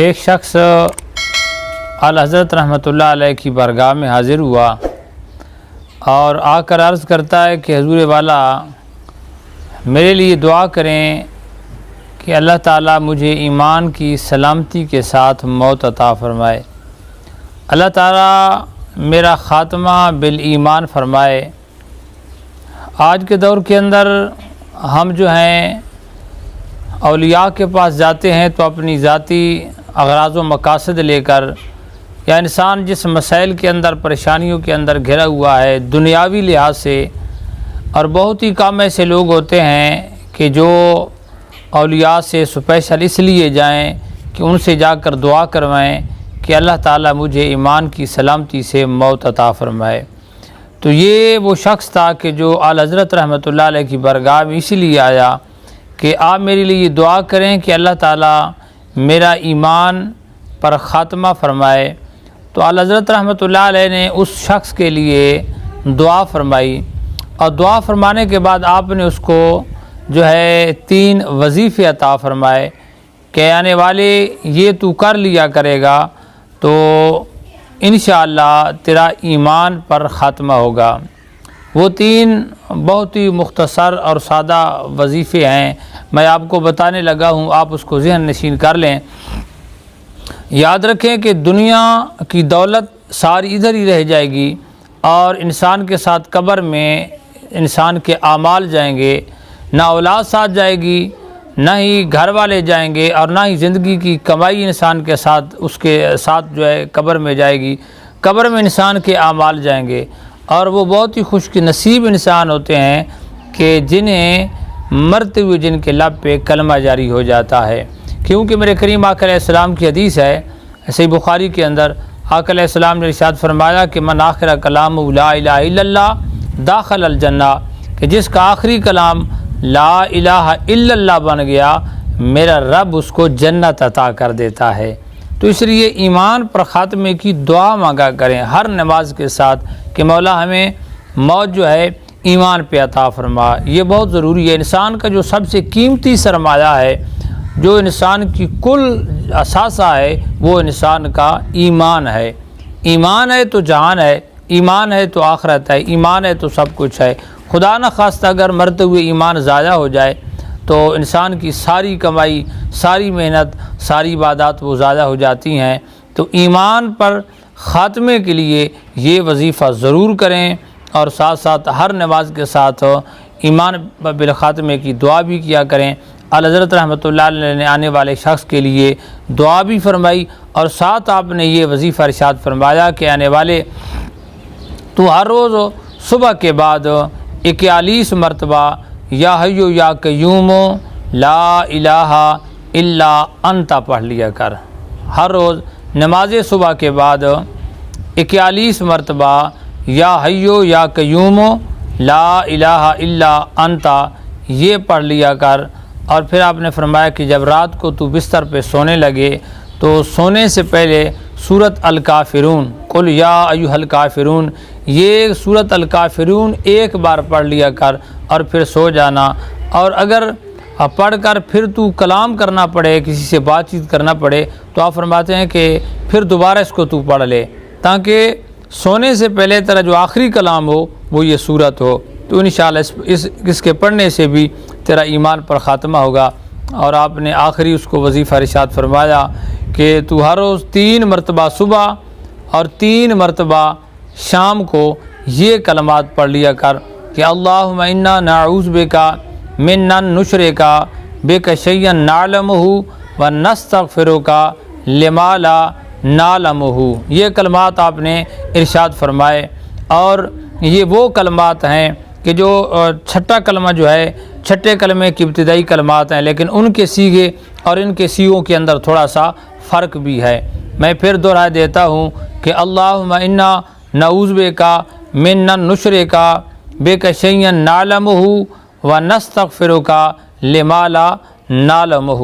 ایک شخص اعلیٰ حضرت رحمۃ اللہ علیہ کی بارگاہ میں حاضر ہوا اور آ کر عرض کرتا ہے کہ حضور والا میرے لیے دعا کریں کہ اللہ تعالیٰ مجھے ایمان کی سلامتی کے ساتھ موت عطا فرمائے، اللہ تعالیٰ میرا خاتمہ بالایمان فرمائے۔ آج کے دور کے اندر ہم جو ہیں اولیاء کے پاس جاتے ہیں تو اپنی ذاتی اغراض و مقاصد لے کر، یا انسان جس مسائل کے اندر پریشانیوں کے اندر گھرا ہوا ہے دنیاوی لحاظ سے، اور بہت ہی کم ایسے لوگ ہوتے ہیں کہ جو اولیاء سے اسپیشل اس لیے جائیں کہ ان سے جا کر دعا کروائیں کہ اللہ تعالیٰ مجھے ایمان کی سلامتی سے موت عطا فرمائے۔ تو یہ وہ شخص تھا کہ جو اعلیٰ حضرت رحمۃ اللہ علیہ کی بارگاہ میں اسی لیے آیا کہ آپ میرے لیے دعا کریں کہ اللہ تعالیٰ میرا ایمان پر خاتمہ فرمائے۔ تو اعلیٰ حضرت رحمۃ اللہ علیہ نے اس شخص کے لیے دعا فرمائی، اور دعا فرمانے کے بعد آپ نے اس کو جو ہے 3 وظیفے عطا فرمائے کہ آنے والے یہ تو کر لیا کرے گا تو انشاءاللہ تیرا ایمان پر خاتمہ ہوگا۔ وہ 3 بہت ہی مختصر اور سادہ وظیفے ہیں، میں آپ کو بتانے لگا ہوں، آپ اس کو ذہن نشین کر لیں۔ یاد رکھیں کہ دنیا کی دولت ساری ادھر ہی رہ جائے گی، اور انسان کے ساتھ قبر میں انسان کے اعمال جائیں گے، نہ اولاد ساتھ جائے گی، نہ ہی گھر والے جائیں گے، اور نہ ہی زندگی کی کمائی انسان کے ساتھ اس کے ساتھ جو ہے قبر میں جائے گی۔ قبر میں انسان کے اعمال جائیں گے، اور وہ بہت ہی خوش نصیب انسان ہوتے ہیں کہ جنہیں مرتے ہوئے جن کے لب پہ کلمہ جاری ہو جاتا ہے۔ کیونکہ میرے کریم آقا علیہ السلام کی حدیث ہے صحیح بخاری کے اندر، آقا علیہ السلام نے ارشاد فرمایا کہ من آخر کلام لا الہ الا اللہ داخل الجنہ، کہ جس کا آخری کلام لا الہ الا اللہ بن گیا میرا رب اس کو جنت عطا کر دیتا ہے۔ تو اس لیے ایمان پر خاتمے کی دعا مانگا کریں ہر نماز کے ساتھ کہ مولا ہمیں موت جو ہے ایمان پہ عطا فرما۔ یہ بہت ضروری ہے۔ انسان کا جو سب سے قیمتی سرمایہ ہے، جو انسان کی کل اثاثہ ہے، وہ انسان کا ایمان ہے۔ ایمان ہے تو جہان ہے، ایمان ہے تو آخرت ہے، ایمان ہے تو سب کچھ ہے۔ خدا نہ خواستہ اگر مرتے ہوئے ایمان ضائع ہو جائے تو انسان کی ساری کمائی، ساری محنت، ساری عبادات وہ ضائع ہو جاتی ہیں۔ تو ایمان پر خاتمے کے لیے یہ وظیفہ ضرور کریں، اور ساتھ ساتھ ہر نماز کے ساتھ ایمان بالخاتمے کی دعا بھی کیا کریں۔ اعلیٰ حضرت رحمۃ اللہ علیہ نے آنے والے شخص کے لیے دعا بھی فرمائی، اور ساتھ آپ نے یہ وظیفہ ارشاد فرمایا کہ آنے والے تو ہر روز صبح کے بعد 41 مرتبہ یا حیو یا قیوم لا الہ الا انت پڑھ لیا کر۔ ہر روز نماز صبح کے بعد 41 مرتبہ یا حیو یا قیوم لا الہ الا انت یہ پڑھ لیا کر۔ اور پھر آپ نے فرمایا کہ جب رات کو تو بستر پہ سونے لگے تو سونے سے پہلے سورۃ الکافرون قل یا ایھا الکافرون، یہ سورۃ الکافرون ایک بار پڑھ لیا کر اور پھر سو جانا۔ اور اگر پڑھ کر پھر تو کلام کرنا پڑے، کسی سے بات چیت کرنا پڑے، تو آپ فرماتے ہیں کہ پھر دوبارہ اس کو تو پڑھ لے، تاکہ سونے سے پہلے تیرا جو آخری کلام ہو وہ یہ سورت ہو۔ تو انشاءاللہ اس کے پڑھنے سے بھی تیرا ایمان پر خاتمہ ہوگا۔ اور آپ نے آخری اس کو وظیفہ ارشاد فرمایا کہ تو ہر روز 3 مرتبہ صبح اور 3 مرتبہ شام کو یہ کلمات پڑھ لیا کر کہ اللہم انا نعوذ بک من ان نشرک بک شیئا نعلمہ ونستغفرک لما لا نعلمہ۔ یہ کلمات آپ نے ارشاد فرمائے، اور یہ وہ کلمات ہیں کہ جو چھٹا کلمہ جو ہے، چھٹے کلمے کی ابتدائی کلمات ہیں، لیکن ان کے سیغے اور ان کے سیغوں کے اندر تھوڑا سا فرق بھی ہے۔ میں پھر دہرا دیتا ہوں کہ اللہم انا نعوذ بک من ان نشرک بک شیئا نعلمہ ونستغفرک لما لا نعلمہ۔